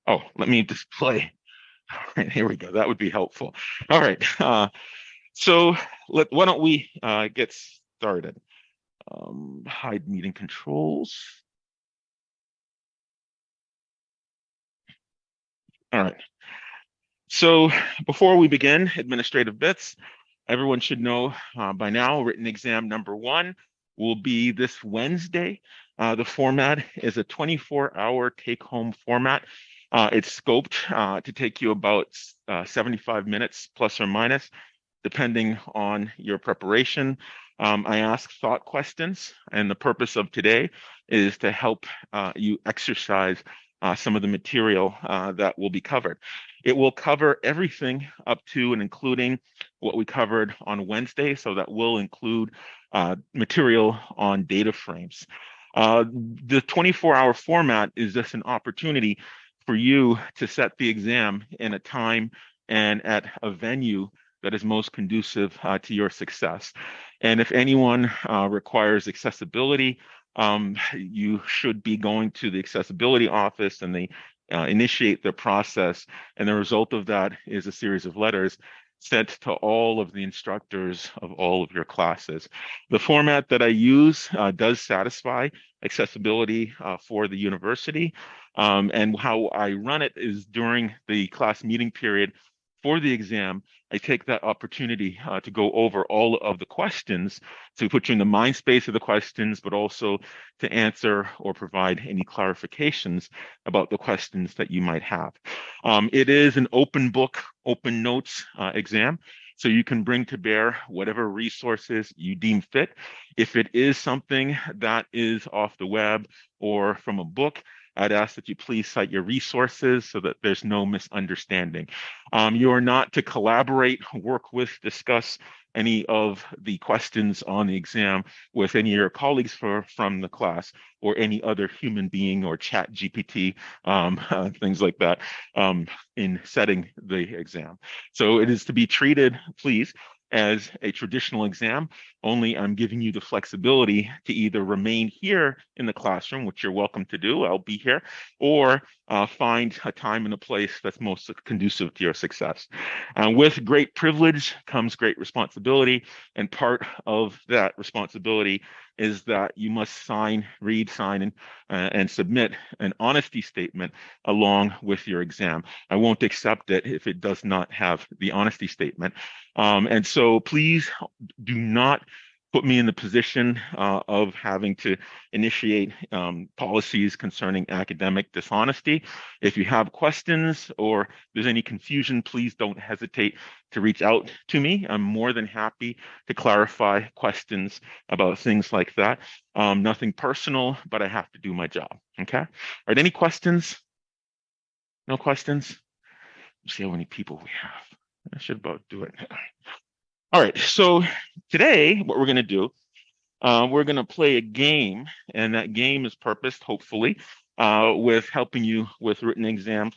Oh, let me display. All right, here we go. That would be helpful. All right. So why don't we get started? Hide meeting controls. All right. So before we begin, administrative bits, everyone should know by now, written exam number one will be this Wednesday. The format is a 24-hour take-home format. It's scoped to take you about 75 minutes plus or minus, depending on your preparation. I ask thought questions, and the purpose of today is to help you exercise some of the material that will be covered. It will cover everything up to and including what we covered on Wednesday, so that will include material on data frames. The 24-hour format is just an opportunity for you to set the exam in a time and at a venue that is most conducive to your success. And if anyone requires accessibility, you should be going to the accessibility office and they initiate the process. And the result of that is a series of letters sent to all of the instructors of all of your classes. The format that I use does satisfy accessibility for the university. And how I run it is during the class meeting period for the exam, I take that opportunity to go over all of the questions to put you in the mind space of the questions, but also to answer or provide any clarifications about the questions that you might have. It is an open book, open notes exam. So you can bring to bear whatever resources you deem fit. If it is something that is off the web or from a book, I'd ask that you please cite your resources so that there's no misunderstanding. You are not to collaborate, work with, discuss any of the questions on the exam with any of your colleagues from the class or any other human being or chat GPT, things like that, in setting the exam. So it is to be treated, please, as a traditional exam, only I'm giving you the flexibility to either remain here in the classroom, which you're welcome to do, I'll be here, or find a time and a place that's most conducive to your success. With great privilege comes great responsibility, and part of that responsibility is that you must read, sign, and submit an honesty statement along with your exam. I won't accept it if it does not have the honesty statement. And so please do not put me in the position of having to initiate policies concerning academic dishonesty. If you have questions or there's any confusion, please don't hesitate to reach out to me. I'm more than happy to clarify questions about things like that. Nothing personal, but I have to do my job. Okay. All right. Any questions? No questions? Let's see how many people we have. I should about do it. All right. So today, what we're going to do, we're going to play a game, and that game is purposed, hopefully, with helping you with written exam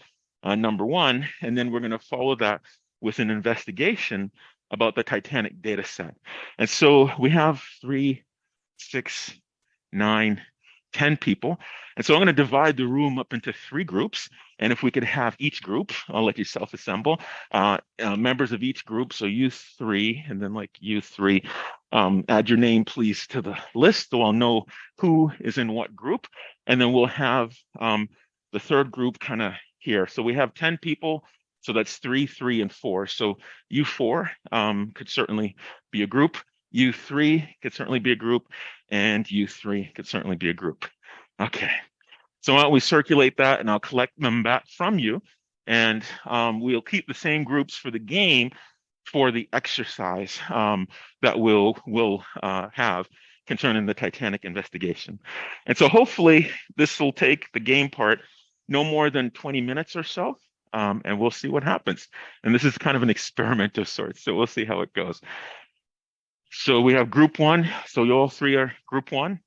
number one. And then we're going to follow that with an investigation about the Titanic data set. And so we have 3, 6, 9, 10 people. And so I'm going to divide the room up into 3 groups. And if we could have each group, I'll let you self-assemble, members of each group. So you 3, and then like you 3, add your name, please, to the list so I'll know who is in what group. And then we'll have the third group kind of here. So we have 10 people. So that's 3, 3, and 4. So you 4 could certainly be a group. You 3 could certainly be a group, and you 3 could certainly be a group. Okay. So why don't we circulate that, and I'll collect them back from you, and we'll keep the same groups for the game for the exercise that we'll have concerning the Titanic investigation. And so hopefully this will take the game part no more than 20 minutes or so, and we'll see what happens. And this is kind of an experiment of sorts, so we'll see how it goes. So we have group 1. So you all 3 are group 1.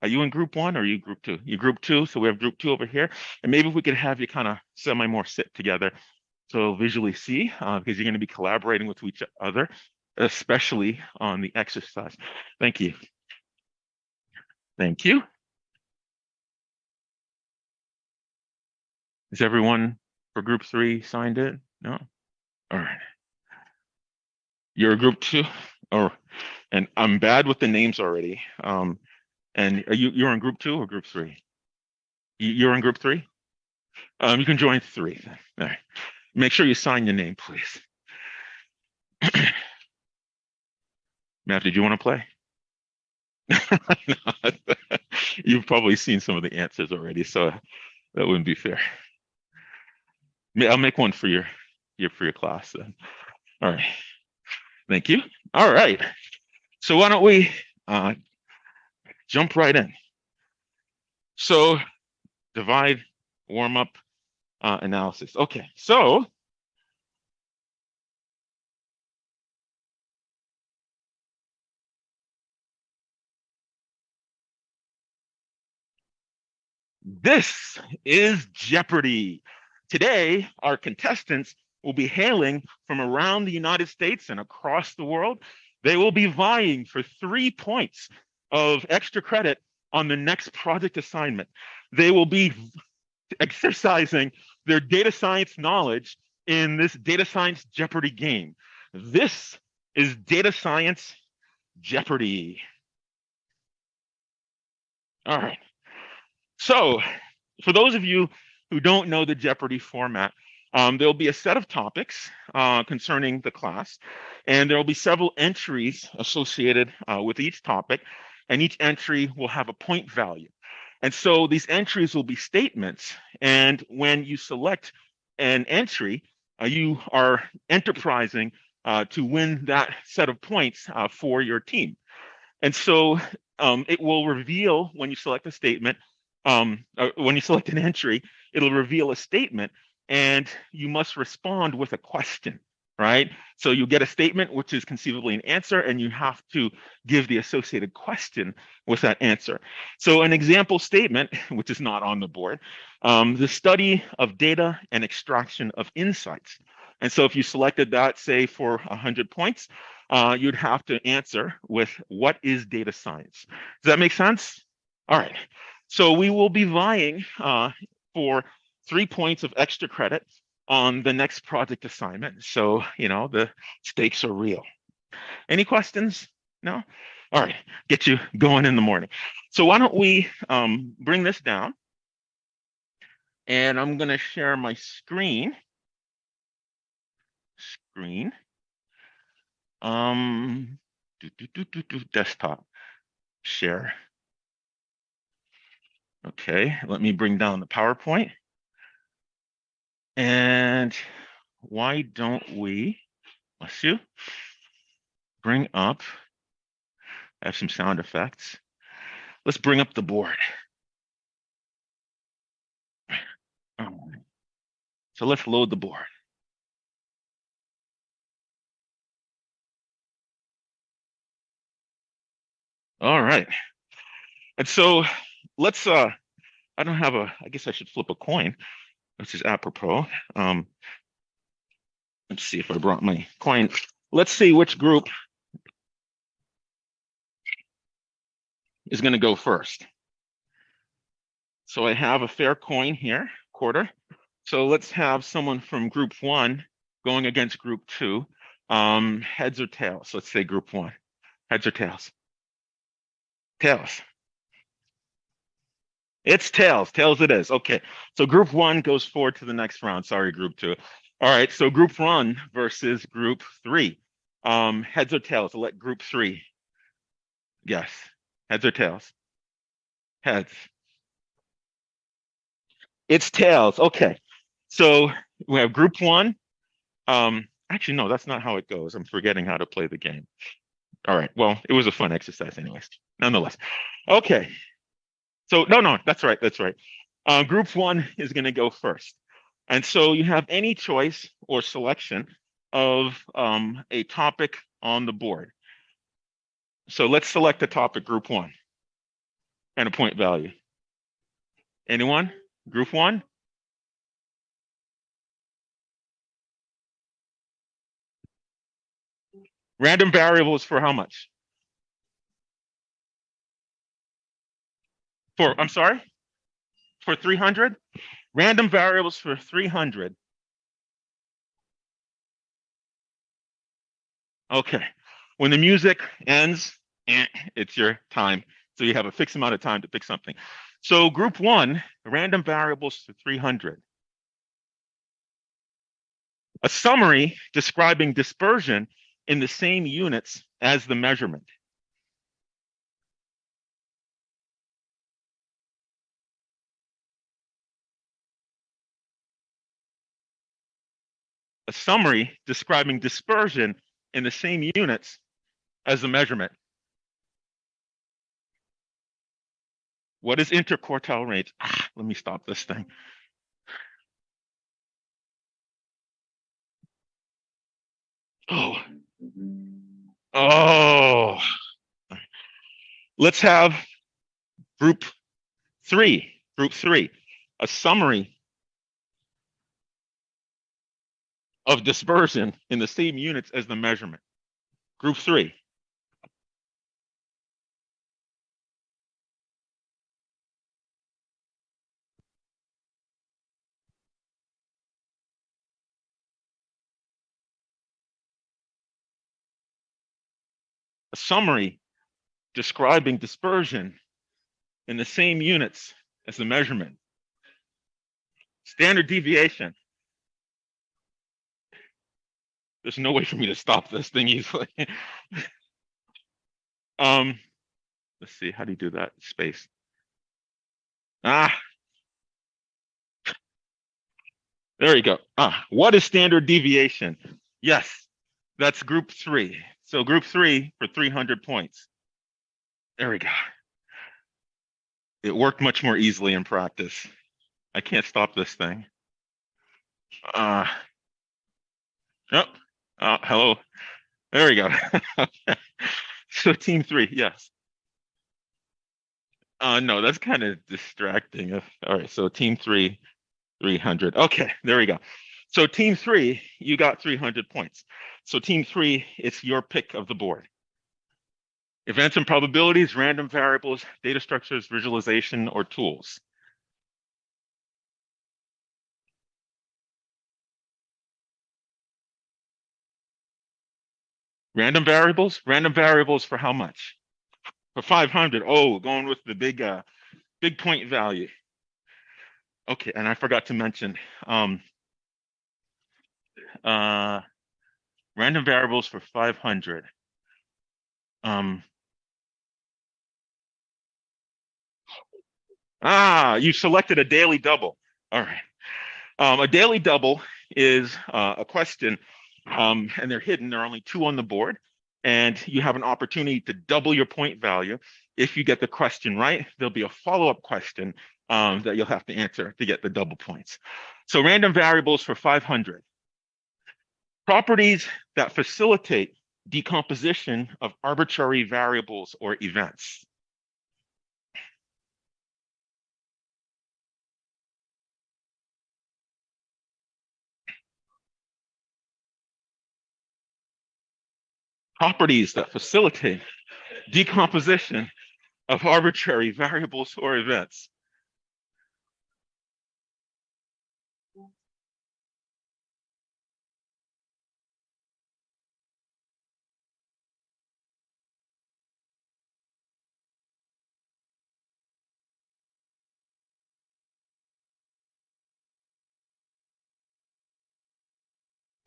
Are you in group 1 or are you group 2? You group 2. So we have group 2 over here. And maybe if we could have you kind of semi more sit together so visually see, because you're going to be collaborating with each other, especially on the exercise. Thank you. Thank you. Is everyone for group 3 signed in? No? All right. You're a group 2? Oh, and I'm bad with the names already. And you're in group 2 or group 3? You're in group 3? You can join 3 then. All right. Make sure you sign your name, please. Matt, did you want to play? You've probably seen some of the answers already, so that wouldn't be fair. I'll make one for your class then. All right. Thank you. All right. So why don't we jump right in? So divide, warm up, analysis. Okay. So this is Jeopardy! Today, our contestants will be hailing from around the United States and across the world. They will be vying for 3 points of extra credit on the next project assignment. They will be exercising their data science knowledge in this data science Jeopardy game. This is data science Jeopardy! All right. So for those of you who don't know the Jeopardy format, there'll be a set of topics concerning the class, and there will be several entries associated with each topic, and each entry will have a point value. And so these entries will be statements, and when you select an entry, you are enterprising to win that set of points for your team. And so it will reveal when you select a statement, when you select an entry, it'll reveal a statement and you must respond with a question, right? So you get a statement, which is conceivably an answer, and you have to give the associated question with that answer. So an example statement, which is not on the board, the study of data and extraction of insights. And so if you selected that, say for 100 points, you'd have to answer with what is data science? Does that make sense? All right. So we will be vying for 3 points of extra credit on the next project assignment. So, the stakes are real. Any questions? No? All right. Get you going in the morning. So why don't we bring this down? And I'm going to share my screen. Desktop share. Okay, let me bring down the PowerPoint. And why don't we, bless you, bring up, I have some sound effects. Let's bring up the board. So let's load the board. All right. And so let's, I guess I should flip a coin, which is apropos. Let's see if I brought my coin. Let's see which group is going to go first. So I have a fair coin here, quarter. So let's have someone from group 1 going against group 2. Heads or tails? Let's say group 1. Heads or tails? Tails. It's tails. Tails it is. Okay. So group 1 goes forward to the next round. Sorry, group 2. All right. So group 1 versus group 3. Heads or tails? I'll let group 3 guess. Heads or tails? Heads. It's tails. Okay. So we have group 1. Actually, no, that's not how it goes. I'm forgetting how to play the game. All right. Well, it was a fun exercise anyways, nonetheless. Okay. So no, that's right. That's right. Group 1 is going to go first. And so you have any choice or selection of a topic on the board. So let's select a topic, group 1, and a point value. Anyone? Group 1? Random variables for how much? I'm sorry? For 300? Random variables for 300. Okay. When the music ends, it's your time. So you have a fixed amount of time to pick something. So group one, random variables for 300. A summary describing dispersion in the same units as the measurement. A summary describing dispersion in the same units as the measurement. What is interquartile range? Let me stop this thing. Oh, oh. Let's have group three. Group three, a summary of dispersion in the same units as the measurement. Group three. A summary describing dispersion in the same units as the measurement. Standard deviation. There's no way for me to stop this thing easily. um, let's see, how do you do that? Space. There you go. What is standard deviation? Yes, that's group three. So group three for 300 points. There we go. It worked much more easily in practice. I can't stop this thing. Uh, oh, hello. There we go. So team three, yes. No, that's kind of distracting. All right, so team three, 300. Okay, there we go. So team three, you got 300 points. So team three, it's your pick of the board. Events and probabilities, random variables, data structures, visualization, or tools. Random variables for how much? For 500. Oh, going with the big point value. Okay, and I forgot to mention, uh, random variables for 500. You selected a daily double. All right. A daily double is a question, and they're hidden. There are only two on the board, and you have an opportunity to double your point value. If you get the question right, there'll be a follow-up question that you'll have to answer to get the double points. So random variables for 500. Properties that facilitate decomposition of arbitrary variables or events. Properties that facilitate decomposition of arbitrary variables or events.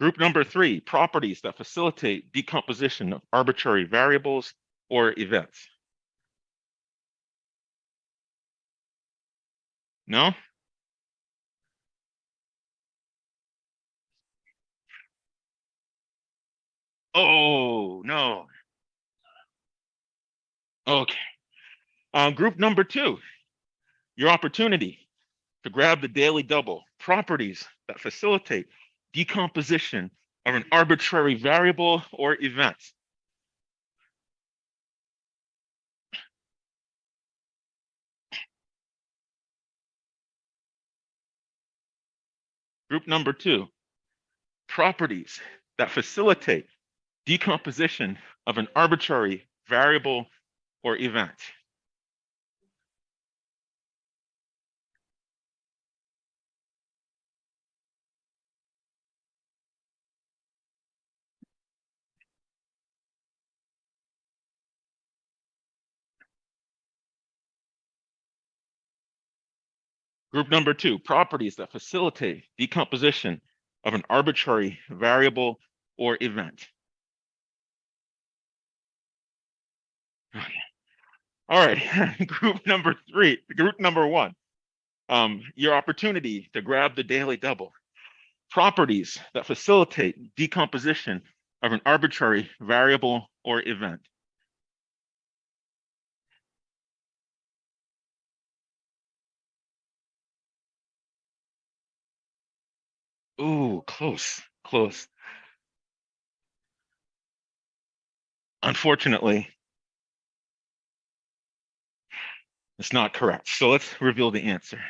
Group number three, properties that facilitate decomposition of arbitrary variables or events. No? Oh, no. Okay. Group number two, your opportunity to grab the daily double, properties that facilitate decomposition of an arbitrary variable or event. Group number two, properties that facilitate decomposition of an arbitrary variable or event. Group number two, properties that facilitate decomposition of an arbitrary variable or event. Okay. All right, group number one, your opportunity to grab the daily double. Properties that facilitate decomposition of an arbitrary variable or event. Ooh, close, close. Unfortunately, it's not correct. So let's reveal the answer.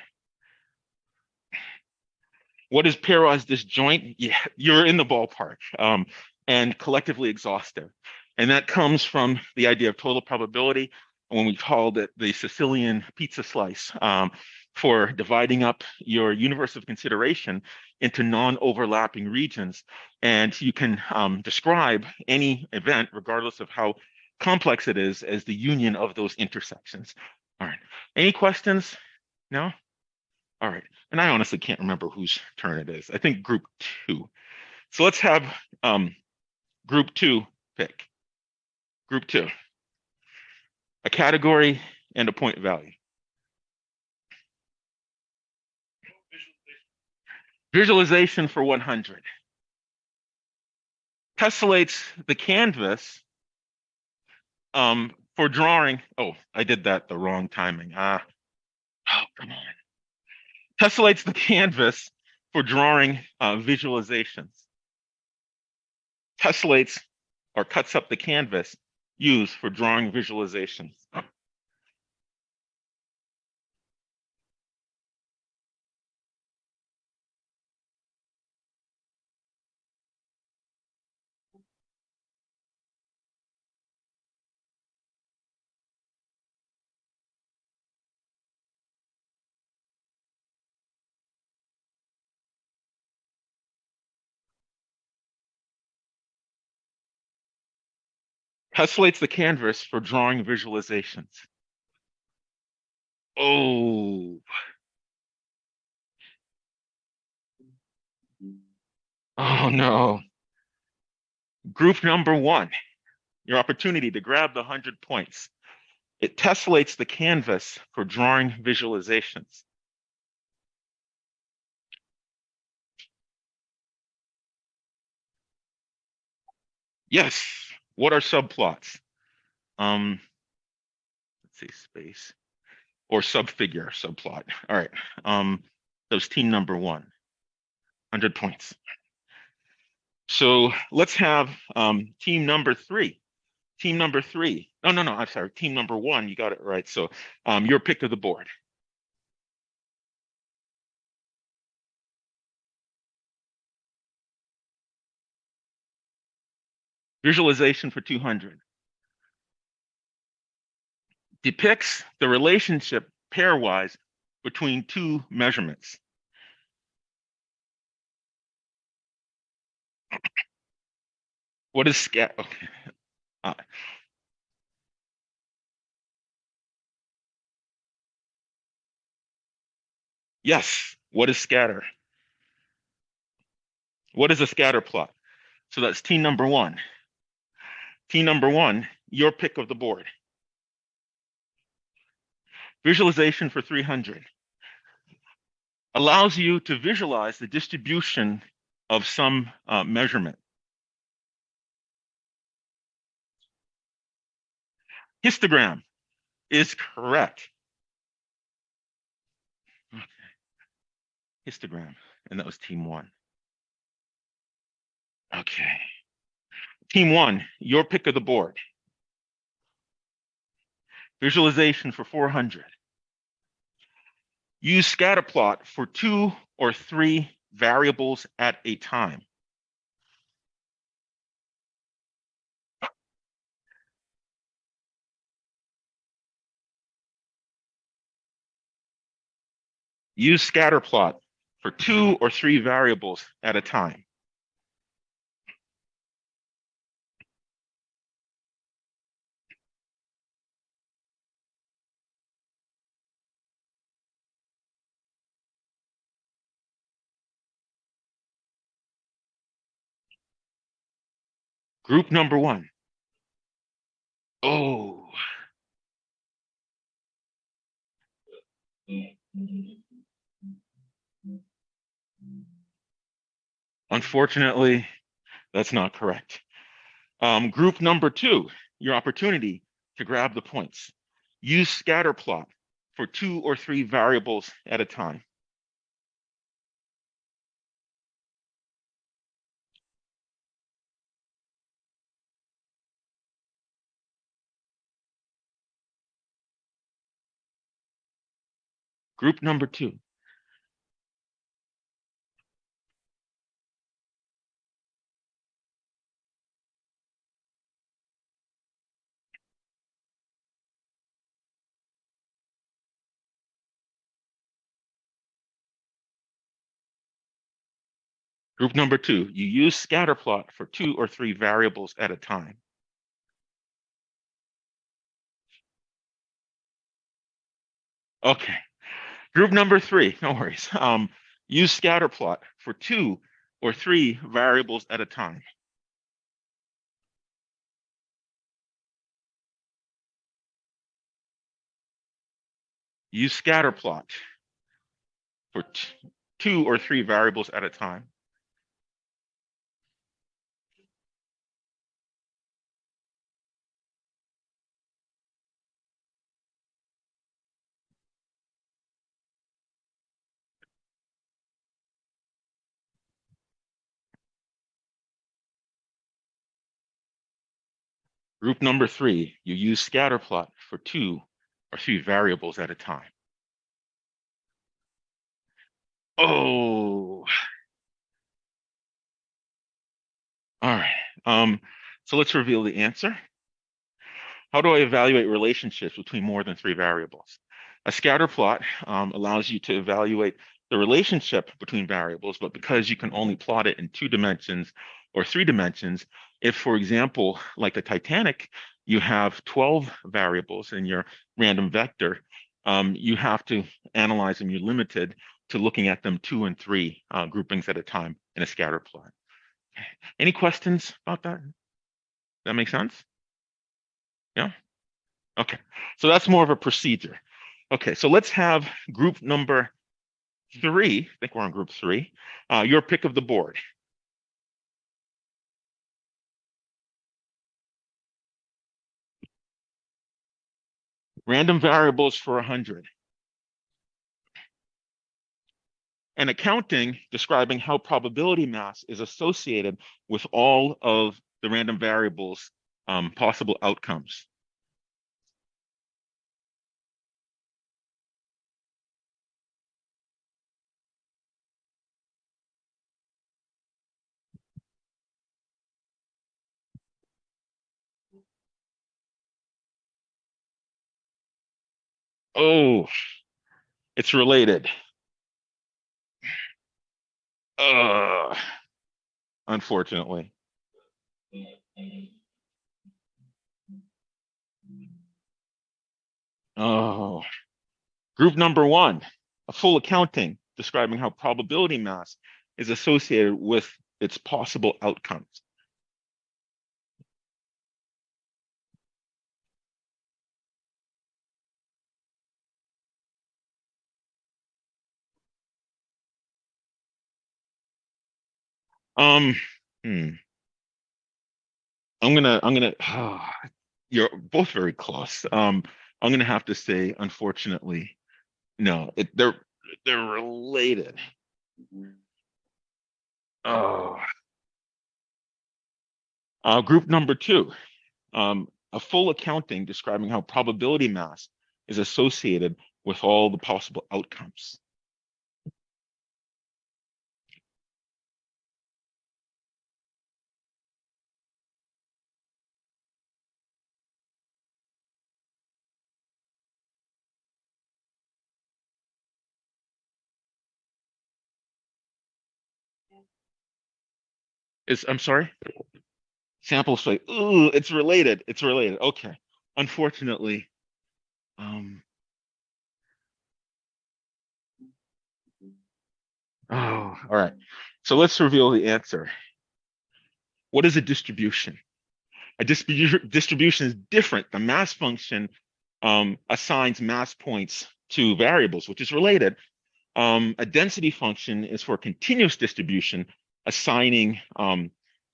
What is pairwise disjoint? Yeah, you're in the ballpark. And collectively exhaustive. And that comes from the idea of total probability when we called it the Sicilian pizza slice, for dividing up your universe of consideration into non-overlapping regions. And you can describe any event, regardless of how complex it is, as the union of those intersections. All right. Any questions? No? All right. And I honestly can't remember whose turn it is. I think group two. So let's have group two pick. Group two. A category and a point value. Visualization for 100. Tessellates the canvas for drawing. Oh, I did that the wrong timing. Oh, come on. Tessellates the canvas for drawing visualizations. Tessellates or cuts up the canvas used for drawing visualizations. Tessellates the canvas for drawing visualizations. Oh, oh no. Group number one, your opportunity to grab the 100 points. It tessellates the canvas for drawing visualizations. Yes. What are subplots? Let's see, space or subfigure, subplot. All right. That was team number one, 100 points. So let's have team number three. Team number three. No, no, no. I'm sorry. Team number one. You got it right. So your pick of the board. Visualization for 200. Depicts the relationship pairwise between two measurements. What is scat? Okay. Uh, yes. What is scatter? What is a scatter plot? So that's team number one. Team number one, your pick of the board. Visualization for 300 allows you to visualize the distribution of some measurement. Histogram is correct. Okay. Histogram, and that was team one. Okay. Team one, your pick of the board. Visualization for 400. Use scatterplot for 2 or 3 variables at a time. Use scatterplot for 2 or 3 variables at a time. Group number one. Oh, unfortunately, that's not correct. Group number two, your opportunity to grab the points. Use scatter plot for 2 or 3 variables at a time. Group number two. Group number two, you use scatter plot for 2 or 3 variables at a time. Okay. Group number three, no worries. Use scatter plot for 2 or 3 variables at a time. Use scatter plot for 2 or 3 variables at a time. Group number three, you use scatter plot for 2 or 3 variables at a time. Oh, all right. So let's reveal the answer. How do I evaluate relationships between more than 3 variables? A scatter plot allows you to evaluate the relationship between variables, but because you can only plot it in 2 dimensions or 3 dimensions, if, for example, like the Titanic, you have 12 variables in your random vector, you have to analyze them. You're limited to looking at them 2 and 3 groupings at a time in a scatter plot. Any questions about that? That make sense? Yeah? Okay, so that's more of a procedure. Okay, so let's have group number three. I think we're on group three. Your pick of the board. Random variables for 100. And accounting describing how probability mass is associated with all of the random variables' possible outcomes. Oh, it's related. Uh, unfortunately. Oh, group number one, a full accounting describing how probability mass is associated with its possible outcomes. Um, hmm. I'm gonna, you're both very close. I'm gonna have to say, unfortunately, no, they're related. Oh, group number two, a full accounting describing how probability mass is associated with all the possible outcomes. I'm sorry, sample space. Ooh, it's related. It's related. Okay. Unfortunately, um, oh, all right. So let's reveal the answer. What is a distribution? A distribution is different. The mass function assigns mass points to variables, which is related. A density function is for a continuous distribution, assigning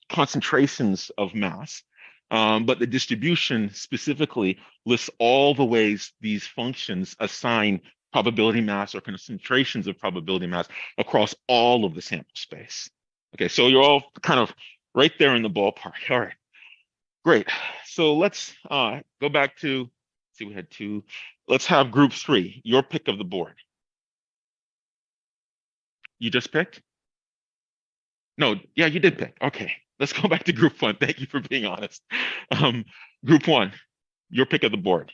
concentrations of mass. But the distribution specifically lists all the ways these functions assign probability mass or concentrations of probability mass across all of the sample space. Okay, so you're all kind of right there in the ballpark. All right, great. So let's go back to, see, we had two. Let's have group three, your pick of the board. You just picked? No, yeah, you did pick. Okay, let's go back to group one. Thank you for being honest. Um, Group one, your pick of the board.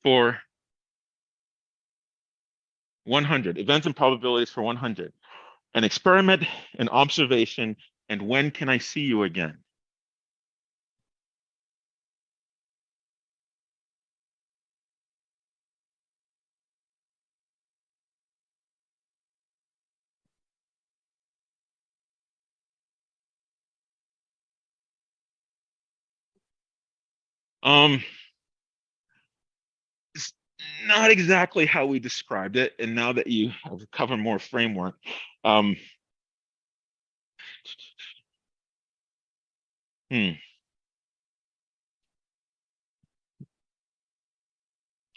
For 100, events and probabilities for 100. An experiment, an observation, and when can I see you again? Um, it's not exactly how we described it, and now that you have covered more framework, um, hmm,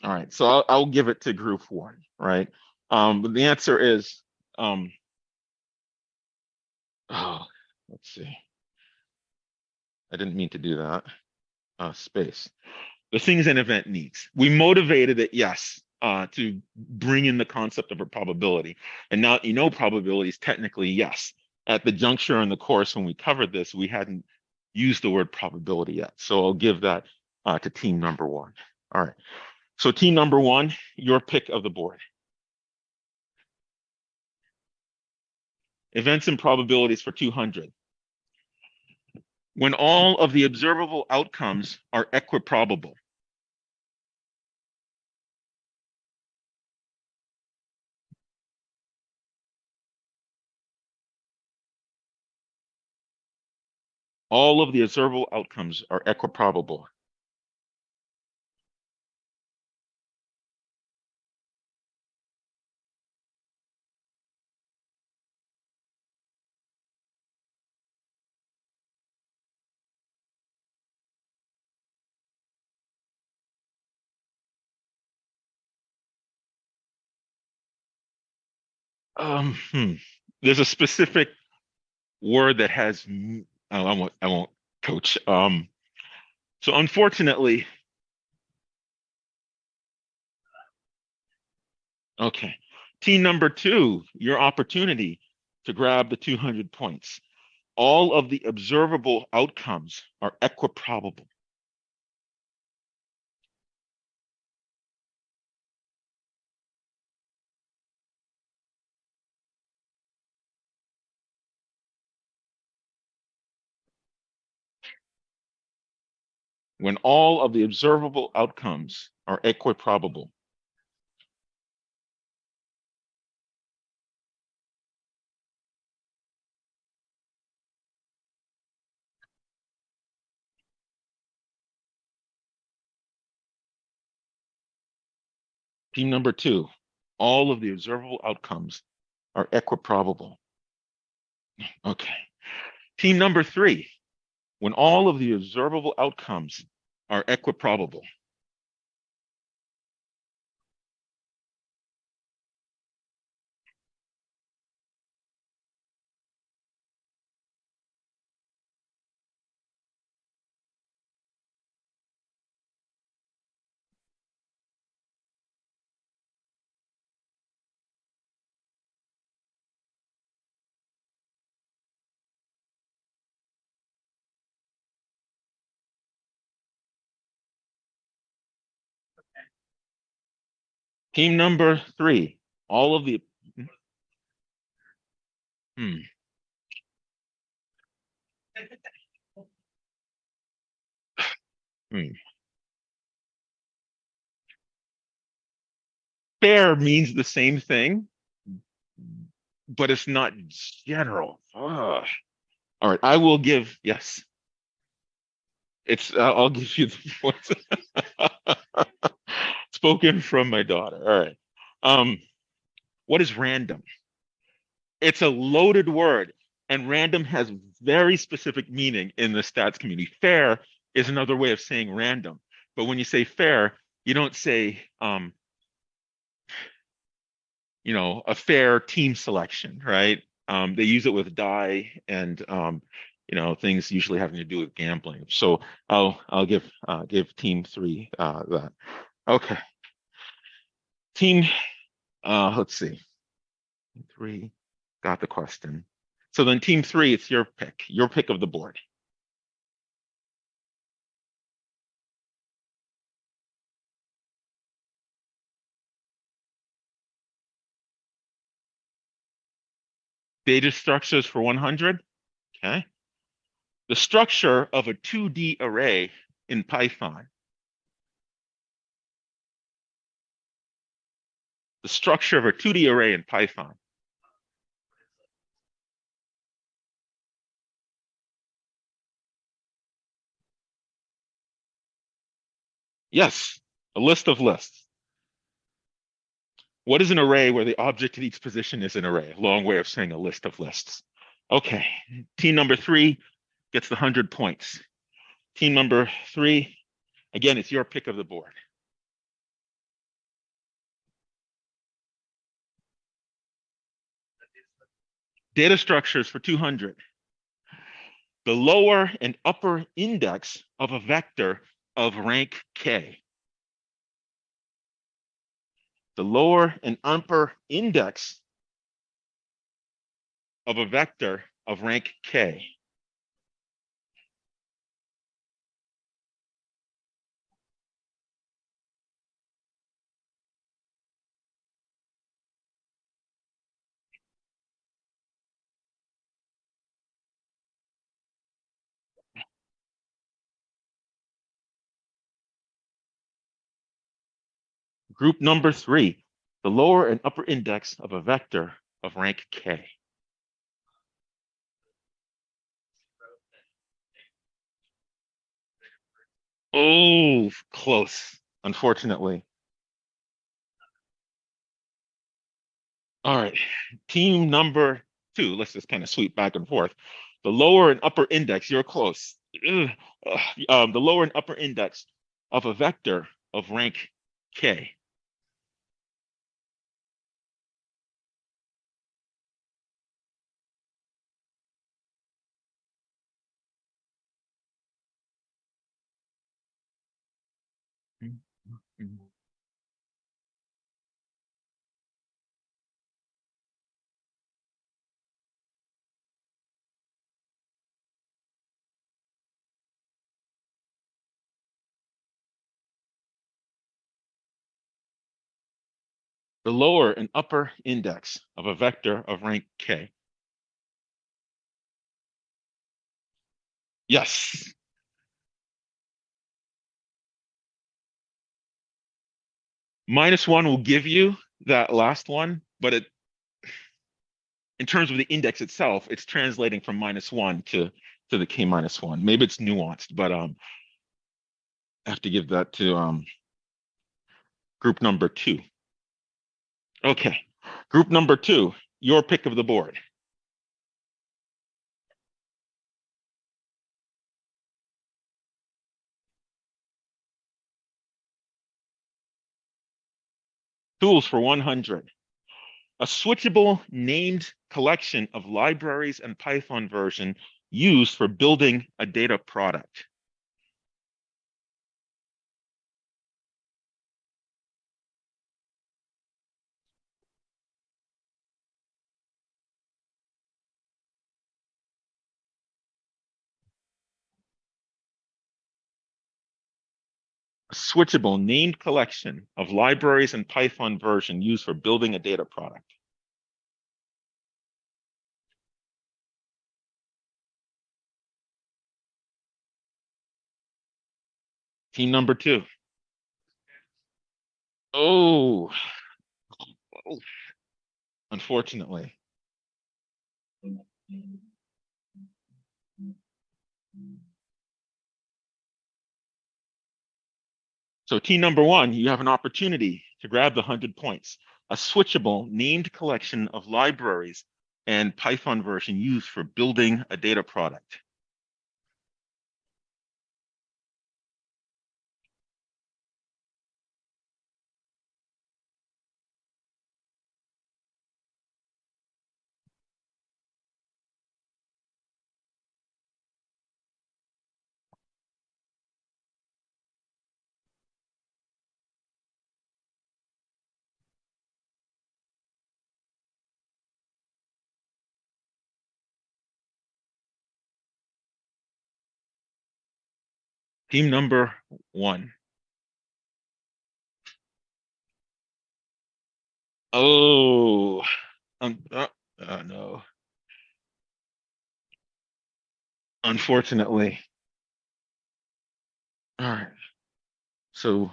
all right, so I'll give it to group one, right? But the answer is, um, oh, let's see. I didn't mean to do that. Space. The things an event needs. We motivated it, yes, to bring in the concept of a probability. And now you know probabilities technically, yes. At the juncture in the course when we covered this, we hadn't used the word probability yet. So I'll give that to team number one. All right. So team number one, your pick of the board. Events and probabilities for 200. When all of the observable outcomes are equiprobable. All of the observable outcomes are equiprobable. Hmm. There's a specific word that has, oh, I won't coach. So unfortunately, okay. Team number two, your opportunity to grab the 200 points. All of the observable outcomes are equiprobable. When all of the observable outcomes are equiprobable. Team number two, all of the observable outcomes are equiprobable. Okay. Team number three, when all of the observable outcomes are equiprobable. Team number three, all of the, hmm, hmm. Fair means the same thing, but it's not general. Ugh. All right, I will give, yes, I'll give you the points. Spoken from my daughter. All right. Um, what is random? It's a loaded word, and random has very specific meaning in the stats community. Fair is another way of saying random. But when you say fair, you don't say, a fair team selection, right? They use it with die and things usually having to do with gambling. So I'll give team three that. Okay, team. Let's see, three got the question. So then team three, it's your pick of the board. Data structures for 100. Okay, the structure of a 2D array in Python. The structure of a 2D array in Python. Yes, a list of lists. What is an array where the object at each position is an array? Long way of saying a list of lists. Okay, team number three gets the 100 points. Team number three, again, it's your pick of the board. Data structures for 200. The lower and upper index of a vector of rank k. The lower and upper index of a vector of rank k. Group number three, the lower and upper index of a vector of rank k. Oh, close, unfortunately. All right, team number two, let's just kind of sweep back and forth. The lower and upper index, you're close. The lower and upper index of a vector of rank k. The lower and upper index of a vector of rank k. Yes. -1 will give you that last one, but in terms of the index itself, it's translating from -1 to the k-1. Maybe it's nuanced, but I have to give that to group number two. Okay, group number two, your pick of the board. Tools for 100. A switchable named collection of libraries and Python version used for building a data product. A switchable named collection of libraries and Python version used for building a data product. Team number two. Oh, unfortunately. So team number one, you have an opportunity to grab the 100 points, a switchable named collection of libraries and Python version used for building a data product. Team number one. Oh, um, uh, no. Unfortunately. All right. So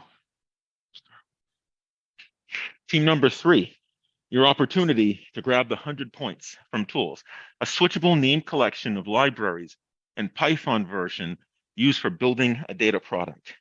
team number three, your opportunity to grab the 100 points from tools, a switchable named collection of libraries and Python version used for building a data product.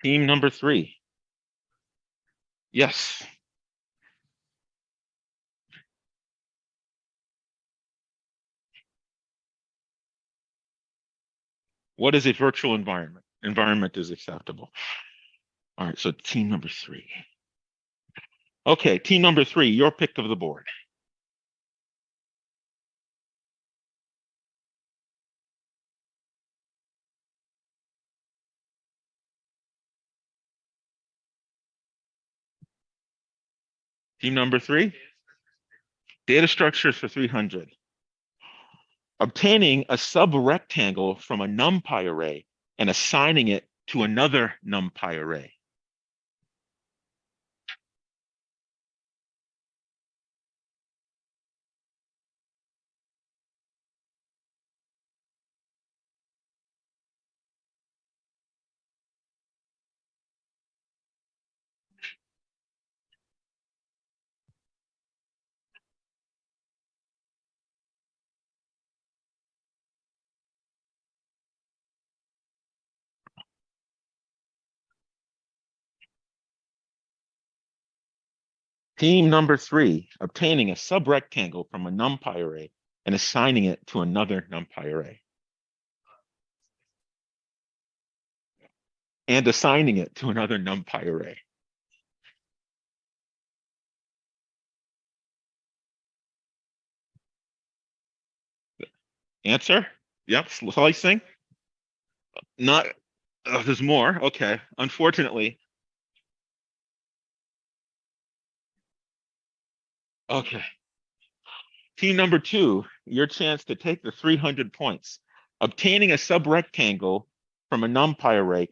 Team number three. Yes. What is a virtual environment? Environment is acceptable. All right. So team number three. Okay. Team number three, your pick of the board. Team number three, data structures for 300. Obtaining a subrectangle from a NumPy array and assigning it to another NumPy array. Team number three, obtaining a subrectangle from a NumPy array and assigning it to another NumPy array. And assigning it to another NumPy array. Answer? Yep, slicing. Not, there's more. Okay. Unfortunately, okay. Team number two, your chance to take the 300 points, obtaining a subrectangle from a NumPy array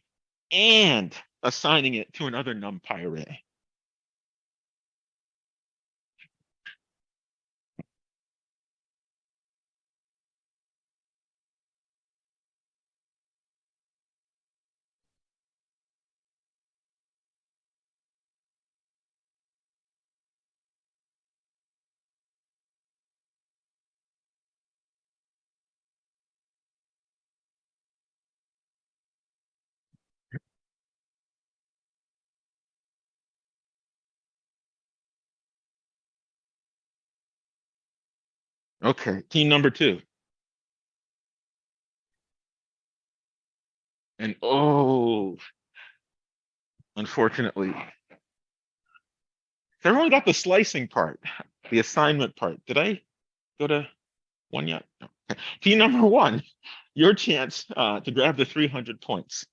and assigning it to another NumPy array. Okay, team number two. And oh, unfortunately, everyone got the slicing part, the assignment part. Did I go to one yet? No. Okay. Team number one, your chance to grab the 300 points.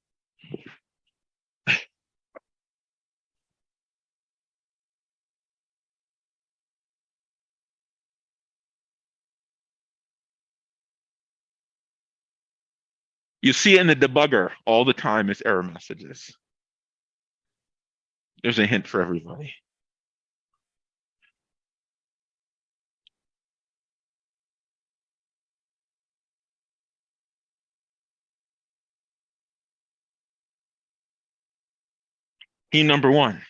You see it in the debugger all the time as error messages. There's a hint for everybody. Team number one.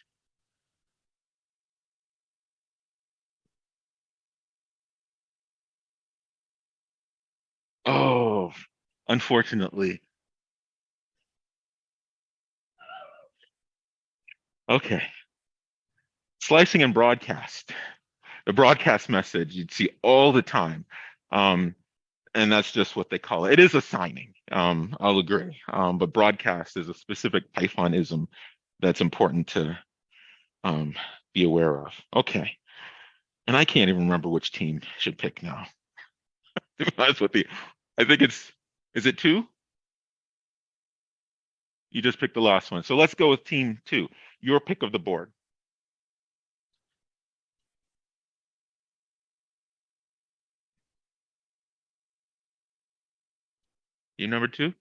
Oh, unfortunately. Okay. Slicing and broadcast. The broadcast message you'd see all the time. Um, and that's just what they call it. It is a signing. I'll agree. But broadcast is a specific Pythonism that's important to be aware of. Okay. And I can't even remember which team should pick now. To be honest with you, I think is it two? You just picked the last one. So let's go with team two. Your pick of the board. You number two?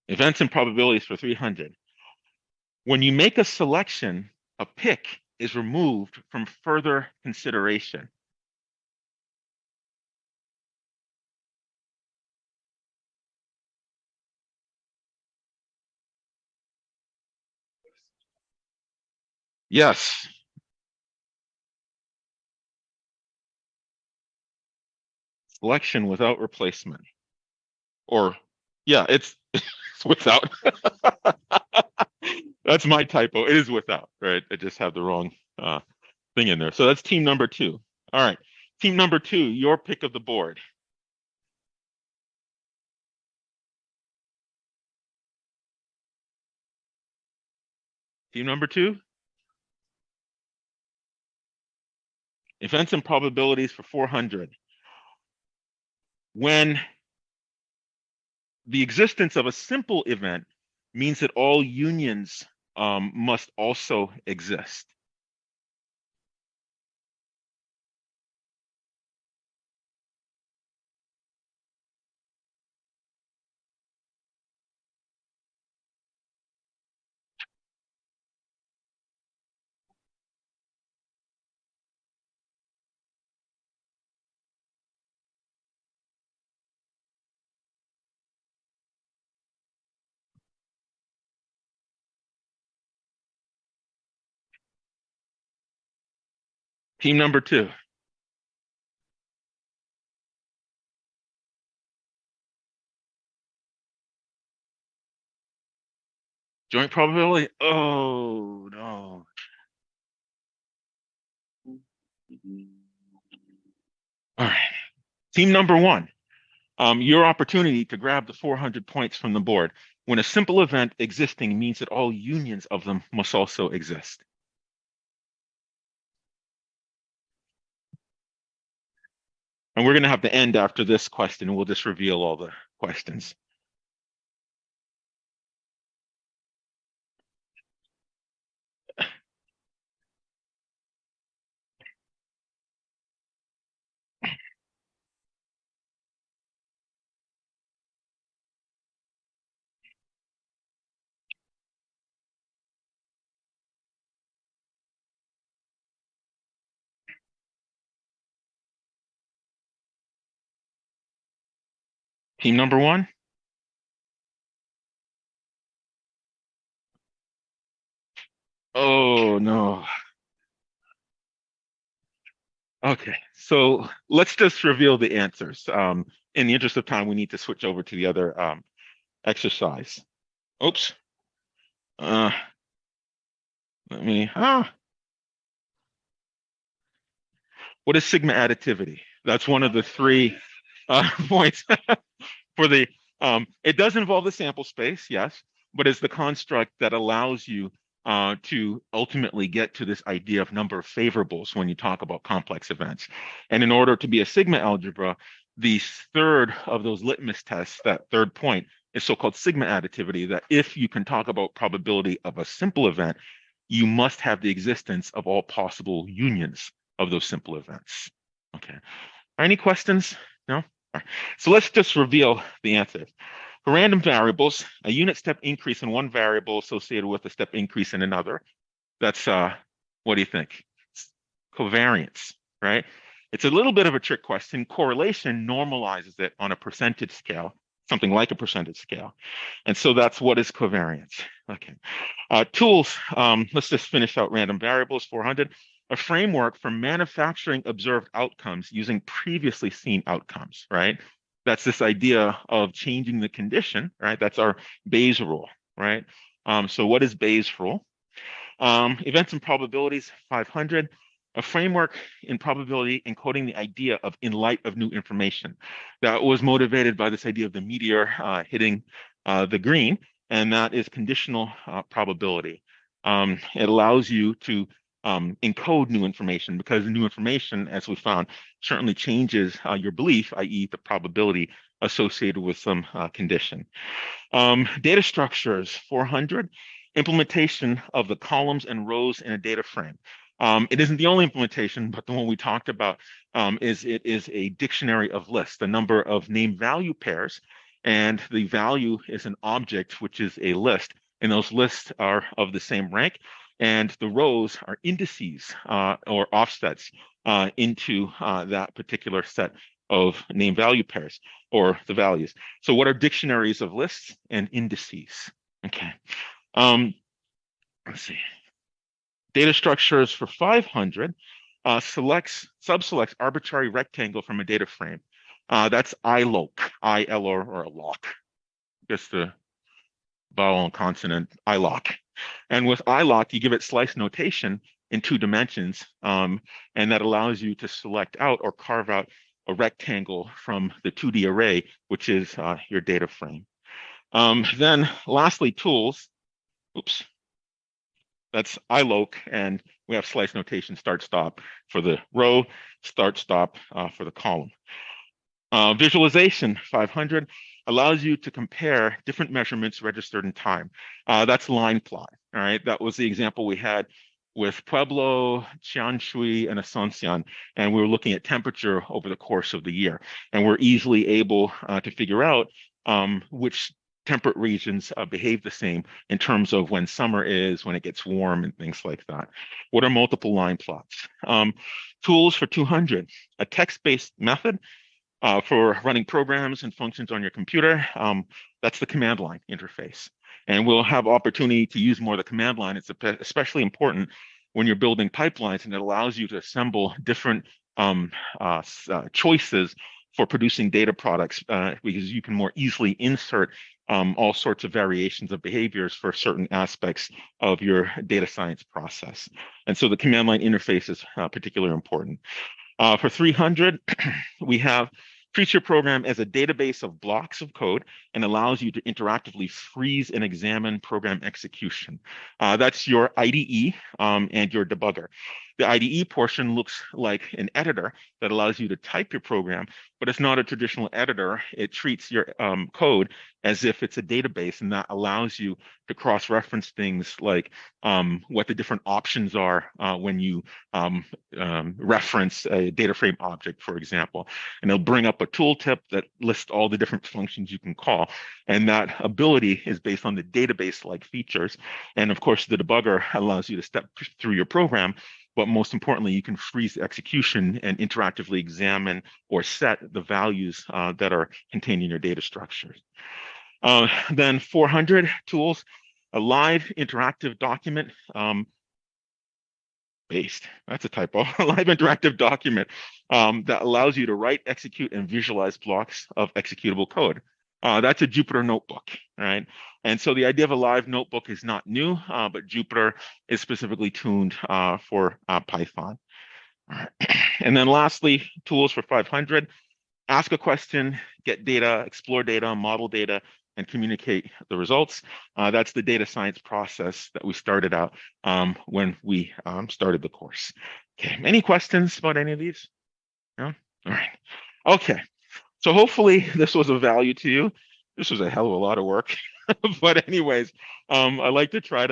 Events and probabilities for 300. When you make a selection, a pick is removed from further consideration. Yes. Selection without replacement. Or, yeah, it's without. That's my typo. It is without, right? I just have the wrong thing in there. So that's team number two. All right. Team number two, your pick of the board. Team number two, events and probabilities for 400. When the existence of a simple event means that all unions must also exist. Team number two, joint probability. Oh, no. All right. Team number one, your opportunity to grab the 400 points from the board. When a simple event existing means that all unions of them must also exist. And we're going to have to end after this question, and we'll just reveal all the questions. Team number one. Oh, no. Okay, so let's just reveal the answers. In the interest of time, we need to switch over to the other exercise. Oops. Uh, let me. What is sigma additivity? That's one of the three points for the. It does involve the sample space, yes, but it's the construct that allows you to ultimately get to this idea of number of favorables when you talk about complex events. And in order to be a sigma algebra, the third of those litmus tests, that third point, is so-called sigma additivity, that if you can talk about probability of a simple event, you must have the existence of all possible unions of those simple events. Okay. Any questions? No? All right. So let's just reveal the answer. For random variables, a unit step increase in one variable associated with a step increase in another. That's, what do you think? It's covariance, right? It's a little bit of a trick question. Correlation normalizes it on a percentage scale, something like a percentage scale. And so that's what is covariance. Okay. Tools, let's just finish out random variables, 400. A framework for manufacturing observed outcomes using previously seen outcomes, right? That's this idea of changing the condition, right? That's our Bayes rule, right? So what is Bayes rule? Events and probabilities, 500. A framework in probability encoding the idea of in light of new information. That was motivated by this idea of the meteor hitting the green, and that is conditional probability. It allows you to encode new information because new information, as we found, certainly changes your belief, i.e. the probability associated with some condition. Data structures, 400. Implementation of the columns and rows in a data frame. It isn't the only implementation, but the one we talked about is it is a dictionary of lists, the number of name value pairs, and the value is an object, which is a list, and those lists are of the same rank, and the rows are indices or offsets into that particular set of name value pairs or the values. So what are dictionaries of lists and indices? Okay. Let's see. Data structures for 500 subselects arbitrary rectangle from a data frame. That's iloc, I-L or a loc. Just the vowel and consonant, iloc. And with iloc, you give it slice notation in 2 dimensions, and that allows you to select out or carve out a rectangle from the 2D array, which is your data frame. Then lastly, tools. Oops. That's iloc, and we have slice notation start stop for the row, start stop for the column. Visualization 500 allows you to compare different measurements registered in time. That's line plot. All right, that was the example we had with Pueblo, Qianshui, and Asuncion, and we were looking at temperature over the course of the year, and we're easily able to figure out which temperate regions behave the same in terms of when summer is, when it gets warm, and things like that. What are multiple line plots? Tools for 200, a text-based method for running programs and functions on your computer. That's the command line interface. And we'll have opportunity to use more of the command line. It's especially important when you're building pipelines, and it allows you to assemble different choices for producing data products because you can more easily insert all sorts of variations of behaviors for certain aspects of your data science process. And so the command line interface is particularly important. For 300, we have treats your program as a database of blocks of code and allows you to interactively freeze and examine program execution. That's your IDE and your debugger. The IDE portion looks like an editor that allows you to type your program, but it's not a traditional editor. It treats your code as if it's a database, and that allows you to cross-reference things like what the different options are when you reference a data frame object, for example. And it'll bring up a tooltip that lists all the different functions you can call. And that ability is based on the database-like features. And of course, the debugger allows you to step through your program, but most importantly, you can freeze execution and interactively examine or set the values that are contained in your data structures. Then 400 tools, a live interactive document based, that's a typo, a live interactive document that allows you to write, execute, and visualize blocks of executable code. That's a Jupyter notebook, right? And so the idea of a live notebook is not new, but Jupyter is specifically tuned for Python. All right. And then lastly, tools for 500, ask a question, get data, explore data, model data, and communicate the results. That's the data science process that we started out when we started the course. Okay, any questions about any of these? No? All right. Okay, so hopefully this was of value to you. This was a hell of a lot of work. But anyways, I like to try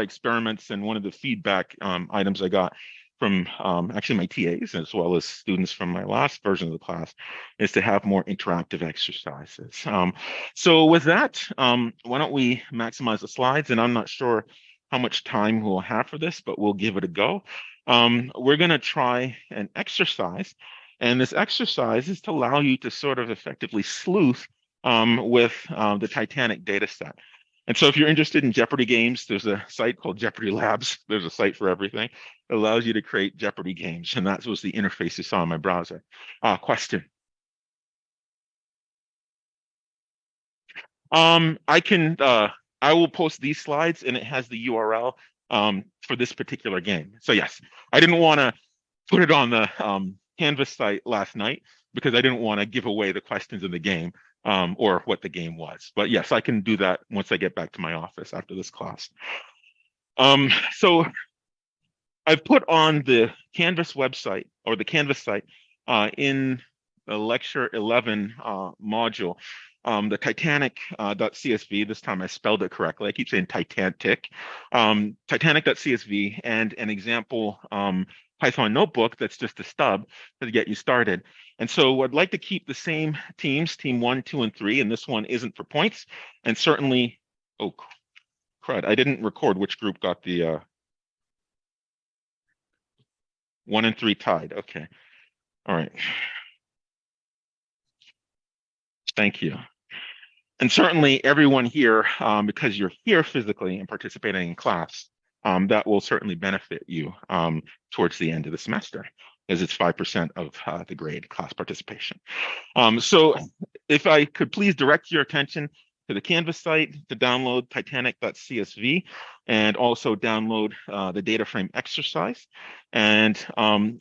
experiments, and one of the feedback items I got from actually my TAs as well as students from my last version of the class is to have more interactive exercises. So with that, why don't we maximize the slides? And I'm not sure how much time we'll have for this, but we'll give it a go. We're going to try an exercise, and this exercise is to allow you to sort of effectively sleuth with the Titanic data set. And so if you're interested in Jeopardy games, there's a site called Jeopardy Labs. There's a site for everything. It allows you to create Jeopardy games. And that was the interface you saw in my browser. Question. I will post these slides and it has the URL for this particular game. So yes, I didn't want to put it on the Canvas site last night because I didn't want to give away the questions in the game or what the game was. But yes, I can do that once I get back to my office after this class. So I've put on the Canvas website or the Canvas site in the lecture 11 module, the Titanic.csv. This time I spelled it correctly. I keep saying Titanic. Titanic.csv and an example Python notebook that's just a stub to get you started. And so I'd like to keep the same teams, team 1, 2, and 3, and this one isn't for points. And certainly, oh, crud, I didn't record which group got the 1 and 3 tied. Okay. All right. Thank you. And certainly everyone here, because you're here physically and participating in class, that will certainly benefit you towards the end of the semester, as it's 5% of the grade class participation. So if I could please direct your attention to the Canvas site to download Titanic.csv and also download the data frame exercise. And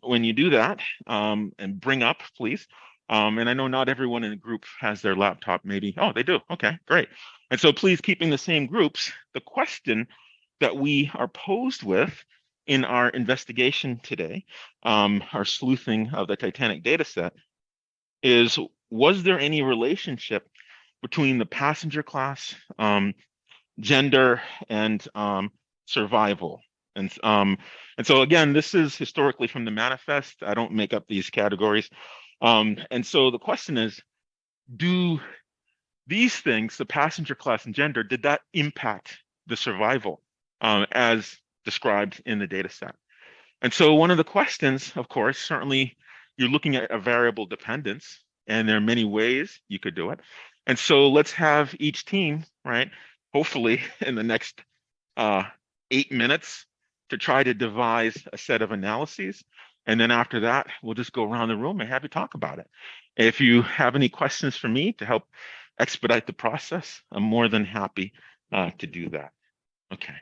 when you do that, and bring up, please, and I know not everyone in the group has their laptop, maybe. Oh, they do. Okay, great. And so please, keeping the same groups, the question that we are posed with in our investigation today, our sleuthing of the Titanic data set, is was there any relationship between the passenger class, gender, and survival? And so again, this is historically from the manifest. I don't make up these categories. And so the question is, do these things, the passenger class and gender, did that impact the survival as described in the data set? And so one of the questions, of course, certainly you're looking at a variable dependence, and there are many ways you could do it. And so let's have each team, right, hopefully in the next 8 minutes to try to devise a set of analyses. And then after that, we'll just go around the room and have you talk about it. If you have any questions for me to help expedite the process, I'm more than happy to do that. Okay.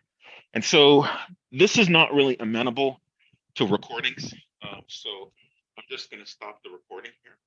And so this is not really amenable to recordings. So I'm just going to stop the recording here.